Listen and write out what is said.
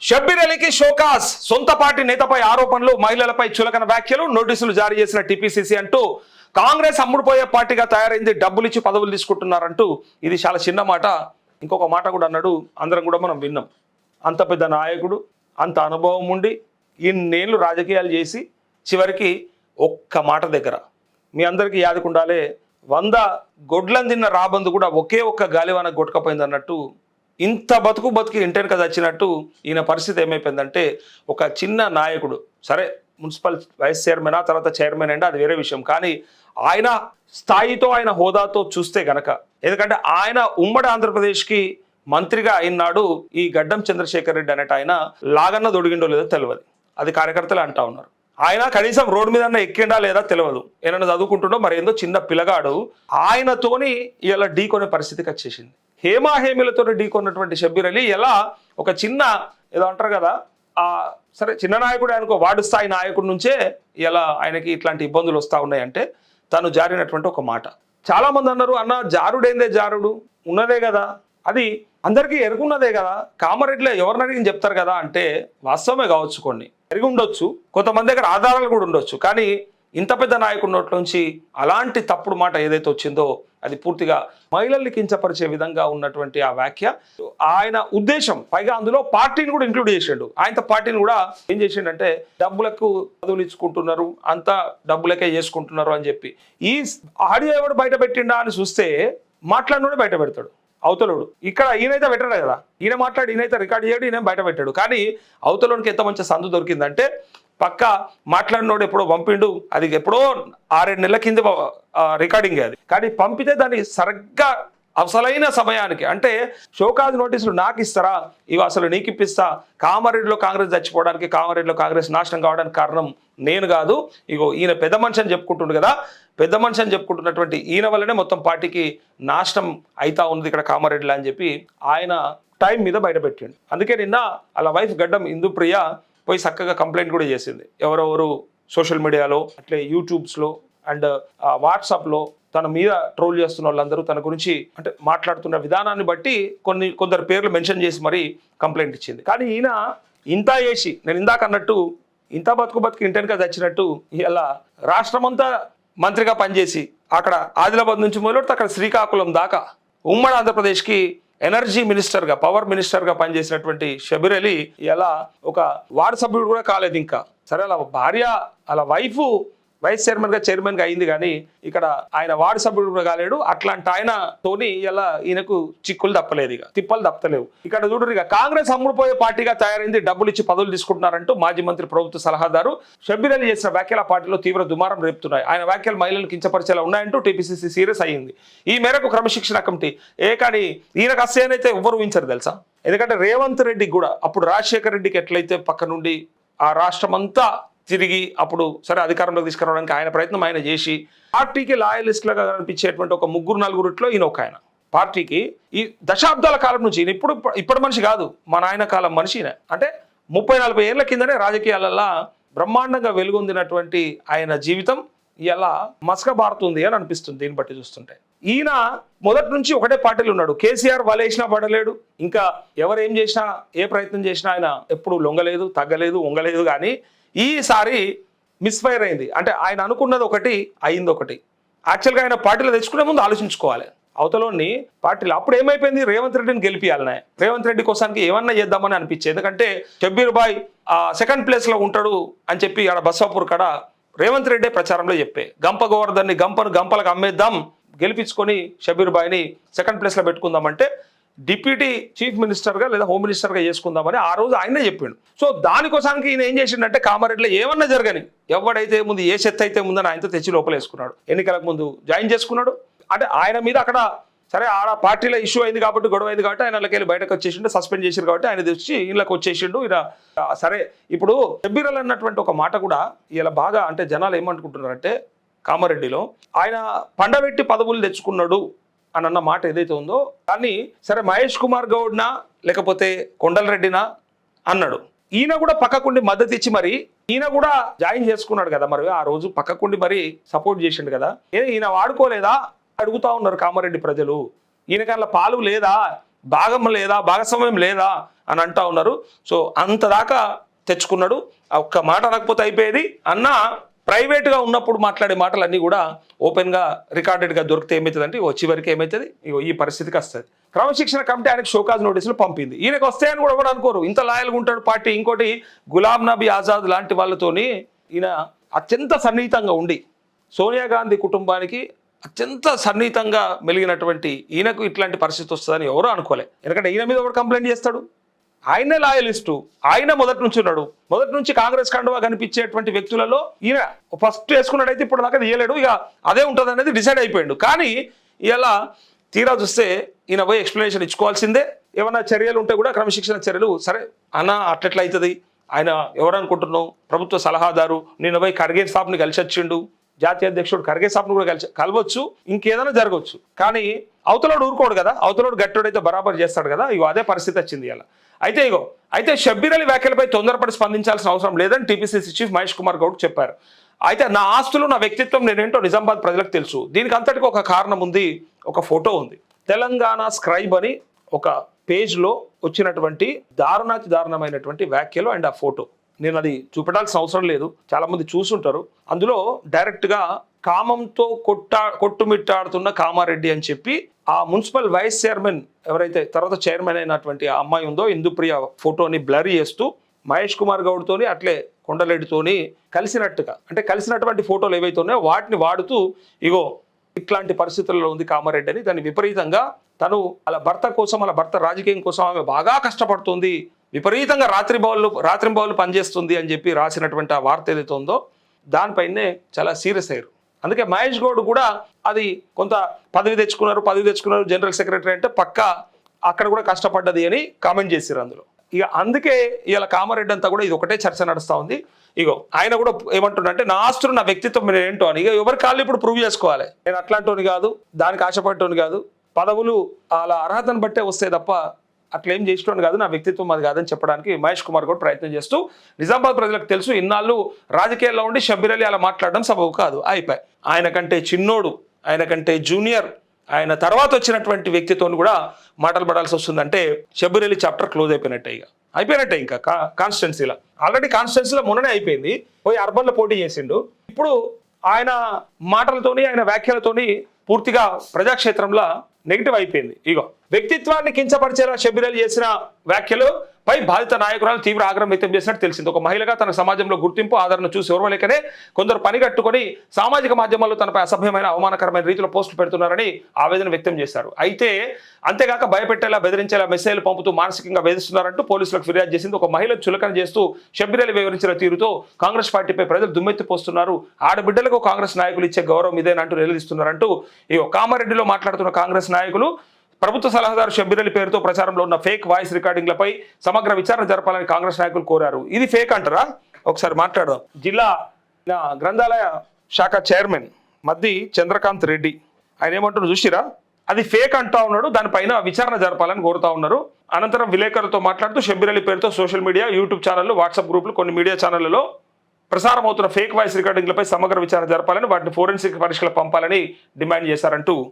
Shabbir అలీకి show cause, సొంత party నేతపై ఆరోపణలు, మహిళలపై చులకన వ్యాఖ్యలు, నోటీసులు జారీ చేసిన టీపీసీసీ అంటూ కాంగ్రెస్ అమ్ముడుపోయే పార్టీగా తయారైంది, డబ్బులు ఇచ్చి పదవులు తీసుకుంటున్నారంటూ. ఇది చాలా చిన్న మాట. ఇంకొక మాట కూడా అన్నాడు, అందరం కూడా మనం విన్నాం. అంత పెద్ద నాయకుడు, అంత అనుభవం ఉండి ఇన్నేళ్ళు రాజకీయాలు చేసి చివరికి ఒక్క మాట దగ్గర మీ అందరికీ యాదకుండాలే, 100 గొడ్లను తిన్న రాబందు కూడా ఒకే ఒక్క గాలివాన కొట్టుకపోయింది అన్నట్టు. ఇంత బతుకు ఇంటెనక చచ్చినట్టు ఈయన పరిస్థితి ఏమైపోయిందంటే, ఒక చిన్న నాయకుడు, సరే మున్సిపల్ వైస్ చైర్మన్ తర్వాత చైర్మన్ అంటే అది వేరే విషయం, కానీ ఆయన స్థాయితో ఆయన హోదాతో చూస్తే గనక, ఎందుకంటే ఆయన ఉమ్మడి ఆంధ్రప్రదేశ్కి మంత్రిగా అయినాడు ఈ గడ్డం చంద్రశేఖర్ రెడ్డి అనేట ఆయన లాగన్న దొడిగిండో లేదో తెలియదు, అది కార్యకర్తలు అంటా ఉన్నారు. ఆయన కనీసం రోడ్డు మీద ఎక్కిండా లేదా తెలియదు, ఏమైనా చదువుకుంటుండో మరి ఏందో చిన్న పిల్లగాడు. ఆయనతోని ఇలా ఢీకొనే పరిస్థితికి వచ్చేసింది. హేమాహేమిలతో ఢీకొన్నటువంటి షబ్బీర్ అలీ ఎలా ఒక చిన్న ఏదో అంటారు కదా, సరే చిన్న నాయకుడు అనుకో, వార్డు స్థాయి నాయకుడి నుంచే ఇలా ఆయనకి ఇట్లాంటి ఇబ్బందులు వస్తూ ఉన్నాయంటే తను జారినటువంటి ఒక మాట. చాలా మంది అన్నారు, అన్న జారుడేందే జారుడు ఉన్నదే కదా, అది అందరికీ ఎరుగున్నదే కదా, కామారెడ్డిలో ఎవరిని అడిగి చెప్తారు కదా అంటే వాస్తవమే కావచ్చు, కొన్ని ఎరిగి ఉండొచ్చు, కొంతమంది దగ్గర ఆధారాలు కూడా ఉండొచ్చు. కానీ ఇంత పెద్ద నాయకుడి నోట్లోంచి అలాంటి తప్పుడు మాట ఏదైతే వచ్చిందో అది పూర్తిగా మహిళల్ని కించపరిచే విధంగా ఉన్నటువంటి ఆ వ్యాఖ్య. ఆయన ఉద్దేశం, పైగా అందులో పార్టీని కూడా ఇంక్లూడ్ చేసిండు. ఆయన పార్టీని కూడా ఏం చేసిండంటే, డబ్బులకు పదవులు ఇచ్చుకుంటున్నారు, అంతా డబ్బులకే చేసుకుంటున్నారు అని చెప్పి. ఈ ఆడియో ఎవడు బయట పెట్టిండా అని చూస్తే మాట్లాడినోడే బయట పెడతాడు అవతలోడు. ఇక్కడ ఈయనైతే పెట్టాడు కదా, ఈయన మాట్లాడి ఈయనైతే రికార్డ్ చేయడు, ఈయన బయట పెట్టాడు. కానీ అవతలోనికి ఎంత మంచి సందు దొరికిందంటే, పక్క మాట్లాడినోడు ఎప్పుడో పంపిండు, అది ఎప్పుడో 6-7 నెలల కింద రికార్డింగ్ అది. కానీ పంపితే దాన్ని సరిగ్గా అసలైన సమయానికి, అంటే షోకాజ్ నోటీసులు నాకు ఇస్తారా, ఇవి అసలు నీకు ఇప్పిస్తా, కామారెడ్డిలో కాంగ్రెస్ చచ్చిపోవడానికి, కామారెడ్డిలో కాంగ్రెస్ నాశనం కావడానికి కారణం నేను కాదు, ఇగో ఈయన పెద్ద మనిషి అని చెప్పుకుంటుండు కదా, పెద్ద మనిషి అని చెప్పుకుంటున్నటువంటి ఈయన వల్లనే మొత్తం పార్టీకి నాశనం అయితా ఉంది ఇక్కడ కామారెడ్డిలో అని చెప్పి ఆయన టైం మీద బయటపెట్టిండు. అందుకే నిన్న అలా వైఫ్ గడ్డం ఇందుప్రియ పోయి చక్కగా కంప్లైంట్ కూడా చేసింది. ఎవరెవరు సోషల్ మీడియాలో, అట్లే యూట్యూబ్స్లో అండ్ వాట్సాప్లో తన మీద ట్రోల్ చేస్తున్న వాళ్ళందరూ తన గురించి అంటే మాట్లాడుతున్న విధానాన్ని బట్టి కొందరు పేర్లు మెన్షన్ చేసి మరీ కంప్లైంట్ ఇచ్చింది. కానీ ఈయన ఇంత చేసి, నేను ఇందాక అన్నట్టు ఇంత బతుకు ఇంటెనక చచ్చినట్టు, ఇలా రాష్ట్రమంతా మంత్రిగా పనిచేసి అక్కడ ఆదిలాబాద్ నుంచి మొదలెడితే అక్కడ శ్రీకాకుళం దాకా ఉమ్మడి ఆంధ్రప్రదేశ్కి ఎనర్జీ మినిస్టర్గా, పవర్ మినిస్టర్గా పనిచేసినటువంటి షబ్బీర్ అలీ ఇలా ఒక వార్డు సభ్యుడు కూడా కాలేదు ఇంకా. సరే అలా భార్య అలా వైఫ్ వైస్ చైర్మన్గా అయింది, కానీ ఇక్కడ ఆయన వార్డు సభ్యుడు కూడా కాలేడు. అట్లాంటి ఆయన తోని ఇలా ఈయనకు చిక్కులు తప్పలేదు, ఇక తిప్పలు తప్పలేవు. ఇక్కడ చూడరు, ఇక కాంగ్రెస్ అమ్ముడుపోయే పార్టీగా తయారైంది, డబ్బులు ఇచ్చి పదవులు తీసుకుంటున్నారంటూ మాజీ మంత్రి ప్రభుత్వ సలహాదారు షబ్బీర్ అలీ చేసిన వ్యాఖ్యల పార్టీలో తీవ్ర దుమారం రేపుతున్నాయి. ఆయన వ్యాఖ్యలు మహిళలను కించపరిచేలా ఉన్నాయంటూ టీపీసీసీ సీరియస్ అయ్యింది. ఈ మేరకు క్రమశిక్షణ కమిటీ కానీ ఈయనకు అస్సేనైతే ఎవ్వరు ఊహించరు తెలుసా. ఎందుకంటే రేవంత్ రెడ్డికి కూడా అప్పుడు రాజశేఖర్ రెడ్డికి ఎట్లయితే పక్క నుండి ఆ రాష్ట్రమంతా తిరిగి అప్పుడు సరే అధికారంలోకి తీసుకురావడానికి ఆయన ప్రయత్నం ఆయన చేసి పార్టీకి లాయలిస్టులుగా కనిపించేటువంటి ఒక 3-4 ఈయన ఒక ఆయన. పార్టీకి ఈ దశాబ్దాల కాలం నుంచి, ఈయన ఇప్పటి మనిషి కాదు, మా నాయన కాలం మనిషి. అంటే 30-40 ఏళ్ల కిందనే రాజకీయాలలో బ్రహ్మాండంగా వెలుగొందినటువంటి ఆయన జీవితం ఇలా మసకబారుతుంది అని అనిపిస్తుంది దీన్ని బట్టి చూస్తుంటే. ఈయన మొదటి నుంచి ఒకటే పార్టీలు ఉన్నాడు. కేసీఆర్ వలేసినా పడలేడు, ఇంకా ఎవరు ఏం చేసినా ఏ ప్రయత్నం చేసినా ఆయన ఎప్పుడు లొంగలేదు, తగ్గలేదు, వంగలేదు. కానీ ఈసారి మిస్ఫైర్ అయింది. అంటే ఆయన అనుకున్నది ఒకటి, అయింది ఒకటి. యాక్చువల్గా ఆయన పార్టీలో తెచ్చుకునే ముందు ఆలోచించుకోవాలి అవతలోని పార్టీలో. అప్పుడు ఏమైపోయింది, రేవంత్ రెడ్డిని గెలిపియాలనే, రేవంత్ రెడ్డి కోసానికి ఏమన్నా చేద్దామని అనిపించేది. ఎందుకంటే షబ్బీర్ బాయ్ సెకండ్ ప్లేస్లో ఉంటాడు అని చెప్పి ఆడ బస్సాపూర్ కాడ రేవంత్ రెడ్డి ప్రచారంలో చెప్పే, గంప గోవర్ధన్ని గంపలకు అమ్మేద్దాం, గెలిపించుకొని షబ్బీర్ బాయ్ని సెకండ్ ప్లేస్లో పెట్టుకుందామంటే డిప్యూటీ చీఫ్ మినిస్టర్గా లేదా హోమ్ మినిస్టర్గా చేసుకుందామని ఆ రోజు ఆయనే చెప్పిండు. సో దానికోసానికి ఈయన ఏం చేసిండంటే, కామారెడ్డిలో ఏమన్నా జరగని, ఎవడైతే ముందు ఏ చెత్త అయితే ముందని ఆయనతో తెచ్చి లోపలేసుకున్నాడు. ఎన్నికలకు ముందు జాయిన్ చేసుకున్నాడు. అంటే ఆయన మీద అక్కడ సరే ఆడ పార్టీలో ఇష్యూ అయింది కాబట్టి, గొడవ అయింది కాబట్టి ఆయన వెళ్ళి బయటకు వచ్చేసిండు, సస్పెండ్ చేసారు కాబట్టి ఆయన తెచ్చి ఇళ్ళకి వచ్చేసిండు. ఇలా సరే ఇప్పుడు షబ్బీర్ అలీ అన్నటువంటి ఒక మాట కూడా ఇలా బాగా, అంటే జనాలు ఏమనుకుంటున్నారంటే, కామారెడ్డిలో ఆయన పండబెట్టి పదవులు తెచ్చుకున్నాడు అని అన్న మాట ఏదైతే ఉందో, కానీ సరే మహేష్ కుమార్ గౌడ్నా లేకపోతే కొండలరెడ్డినా అన్నాడు. ఈయన కూడా పక్కకుండి మద్దతు ఇచ్చి మరి ఈయన కూడా జాయిన్ చేసుకున్నాడు కదా, మరి ఆ రోజు పక్కకుండి మరి సపోర్ట్ చేసిండు కదా. ఈయన వాడుకోలేదా అడుగుతా ఉన్నారు కామారెడ్డి ప్రజలు. ఈయనకల్లా పాలు లేదా, భాగం లేదా, భాగస్వామ్యం లేదా అని అంటా ఉన్నారు. సో అంత దాకా తెచ్చుకున్నాడు. ఆ ఒక్క మాట అనకపోతే అయిపోయేది. అన్న ప్రైవేట్గా ఉన్నప్పుడు మాట్లాడే మాటలన్నీ కూడా ఓపెన్గా రికార్డెడ్గా దొరికితే ఏమవుతుందంటే చివరికి ఏమవుతుంది, ఈ పరిస్థితికి వస్తుంది. క్రమశిక్షణ కమిటీ ఆయనకు షోకాజ్ నోటీసులు పంపింది. ఈయనకు వస్తాయని కూడా ఎవరు అనుకోరు, ఇంత లాయల్గా ఉంటాడు పార్టీ. ఇంకోటి గులాం నబీ ఆజాద్ లాంటి వాళ్ళతోని ఈయన అత్యంత సన్నిహితంగా ఉండి సోనియా గాంధీ కుటుంబానికి అత్యంత సన్నిహితంగా మెలిగినటువంటి ఈయనకు ఇట్లాంటి పరిస్థితి వస్తుందని ఎవరూ అనుకోలే. ఎందుకంటే ఈయన మీద ఎవరు కంప్లైంట్ చేస్తాడు? ఆయనే లాయలిస్టు, ఆయన మొదటి నుంచి ఉన్నాడు. మొదటి నుంచి కాంగ్రెస్ కండువా కనిపించేటువంటి వ్యక్తులలో ఈయన ఫస్ట్ వేసుకున్నాడైతే ఇప్పుడు దాకా తీయలేడు, ఇక అదే ఉంటుంది అనేది డిసైడ్ అయిపోయాడు. కానీ ఇలా తీరా చూస్తే ఈయన పోయి ఎక్స్ప్లెనేషన్ ఇచ్చుకోవాల్సిందే. ఏమన్నా చర్యలు ఉంటే కూడా క్రమశిక్షణ చర్యలు, సరే అన్న అట్లెట్లా అవుతుంది, ఆయన ఎవరు అనుకుంటున్నావు, ప్రభుత్వ సలహాదారు, నేను పోయి ఖర్గే సాబ్ని కలిసి వచ్చిండు, జాతీయ అధ్యక్షుడు ఖర్గే సాబ్ను కూడా కలవచ్చు, ఇంకేదైనా జరగవచ్చు. కానీ అవతలోడు ఊరుకోడు కదా, అవతలోడు గట్టోడైతే బరాబర్ చేస్తాడు కదా. అదే పరిస్థితి వచ్చింది ఇలా. అయితే షబ్బీర్ అలీ వ్యాఖ్యలపై తొందరపడి స్పందించాల్సిన అవసరం లేదని టీపీసీసీ చీఫ్ మహేష్ కుమార్ గౌడ్ చెప్పారు. అయితే నా ఆస్తులు నా వ్యక్తిత్వం నేనేంటో నిజామాబాద్ ప్రజలకు తెలుసు. దీనికి అంతటికి ఒక కారణం ఉంది, ఒక ఫోటో ఉంది. తెలంగాణ స్క్రైబ్ అని ఒక పేజ్లో వచ్చినటువంటి దారుణమైనటువంటి వ్యాఖ్యలు అండ్ ఆ ఫోటో. నేను అది చూపెట్టాల్సిన అవసరం లేదు, చాలా మంది చూసుంటారు. అందులో డైరెక్ట్గా కామంతో కొట్టుమిట్టాడుతున్న కామారెడ్డి అని చెప్పి ఆ మున్సిపల్ వైస్ చైర్మన్ ఎవరైతే తర్వాత చైర్మన్ అయినటువంటి ఆ అమ్మాయి ఉందో ఇందుప్రియ ఫోటోని బ్లర్ చేస్తూ మహేష్ కుమార్ గౌడ్తోని అట్లే కొండలెడ్డితోని కలిసినటువంటి ఫోటోలు ఏవైతే ఉన్నాయో వాటిని వాడుతూ ఇట్లాంటి పరిస్థితుల్లో ఉంది కామారెడ్డి అని, దాన్ని విపరీతంగా తను వాళ్ళ భర్త కోసం, వాళ్ళ భర్త రాజకీయం కోసం ఆమె బాగా కష్టపడుతుంది, విపరీతంగా రాత్రింబవళ్ళు పనిచేస్తుంది అని చెప్పి రాసినటువంటి ఆ వార్త ఏదైతే ఉందో దానిపైనే చాలా సీరియస్ అయ్యారు. అందుకే మహేష్ గౌడ్ కూడా అది కొంత పదవి తెచ్చుకున్నారు జనరల్ సెక్రటరీ అంటే పక్కా అక్కడ కూడా కష్టపడ్డది అని కామెంట్ చేశారు అందులో. అందుకే ఇలా కామారెడ్డి అంతా కూడా ఇది ఒకటే చర్చ నడుస్తూ ఉంది. ఆయన కూడా ఏమంటున్నారంటే నా ఆస్తులు నా వ్యక్తిత్వం మీరు ఏంటో అని. ఎవరి కాళ్ళు ఇప్పుడు ప్రూవ్ చేసుకోవాలి, నేను అట్లాంటోని కాదు, దానికి ఆశపడటోని కాదు, పదవులు అలా అర్హతను బట్టే వస్తే తప్ప అట్లా ఏం చేసేటోని కాదు, నా వ్యక్తిత్వం అది కాదని చెప్పడానికి మహేష్ కుమార్ గౌడ్ ప్రయత్నం చేస్తూ నిజామాబాద్ ప్రజలకు తెలుసు ఇన్నాళ్ళు రాజకీయాల్లో ఉండి షబ్బీర్ అలీ అలా మాట్లాడడం సబబు కాదు, అయిపోయి ఆయన కంటే చిన్నోడు, ఆయన కంటే జూనియర్, ఆయన తర్వాత వచ్చినటువంటి వ్యక్తితో కూడా మాటలు పడాల్సి వస్తుందంటే షబ్బీర్ అలీ చాప్టర్ క్లోజ్ అయిపోయినట్టే. ఇంకా కాన్స్టిట్యున్సీలో ఆల్రెడీ కాన్స్టిట్యున్సీలో మొన్ననే అయిపోయింది, పోయి అర్బన్లో పోటీ చేసిండు. ఇప్పుడు ఆయన మాటలతోని ఆయన వ్యాఖ్యలతోని పూర్తిగా ప్రజాక్షేత్రంలో నెగిటివ్ అయిపోయింది. వ్యక్తిత్వాన్ని కించపరిచేలా షబ్బీర్ అలీ చేసిన వ్యాఖ్యలు పై బాధిత నాయకురాలు తీవ్ర ఆగ్రహం వ్యక్తం చేసినట్టు తెలిసింది. ఒక మహిళగా తన సమాజంలో గుర్తింపు ఆదరణ చూసి ఓర్వలేకనే కొందరు పనిగట్టుకొని సామాజిక మాధ్యమాల్లో తనపై అసభ్యమైన అవమానకరమైన రీతిలో పోస్టులు పెడుతున్నారని ఆవేదన వ్యక్తం చేశారు. అయితే అంతేగాక భయపెట్టేలా బెదిరించేలా మెసేజ్లు పంపుతూ మానసికంగా వేధిస్తున్నారంటూ పోలీసులకు ఫిర్యాదు చేసింది. ఒక మహిళ చులకన చేస్తూ షబ్బీర్ అలీ వివరించిన తీరుతో కాంగ్రెస్ పార్టీపై ప్రజలు దుమ్మెత్తిపోస్తున్నారు, ఆడబిడ్డలకు కాంగ్రెస్ నాయకులు ఇచ్చే గౌరవం ఇదేనంటూ నిలదీస్తున్నారంటూ కామారెడ్డిలో మాట్లాడుతున్న కాంగ్రెస్ నాయకులు ప్రభుత్వ సలహాదారు షబ్బీర్ అలీ పేరుతో ప్రచారంలో ఉన్న ఫేక్ వాయిస్ రికార్డింగ్లపై సమగ్ర విచారణ జరపాలని కాంగ్రెస్ నాయకులు కోరారు. ఇది ఫేక్ అంటారా? ఒకసారి మాట్లాడదాం. జిల్లా గ్రంథాలయ శాఖ చైర్మన్ మద్ది చంద్రకాంత్ రెడ్డి ఆయన ఏమంటున్నారు చూసిరా, అది ఫేక్ అంటా ఉన్నాడు, దానిపైన విచారణ జరపాలని కోరుతా ఉన్నారు. అనంతరం విలేకరులతో మాట్లాడుతూ షబ్బీర్ అలీ పేరుతో సోషల్ మీడియా, యూట్యూబ్ ఛానళ్లు, వాట్సాప్ గ్రూపులు, కొన్ని మీడియా ఛానళ్లలో ప్రసారం అవుతున్న ఫేక్ వాయిస్ రికార్డింగ్లపై సమగ్ర విచారణ జరపాలని, వాటిని ఫోరెన్సిక్ పరీక్షలకు పంపాలని డిమాండ్ చేశారంటూ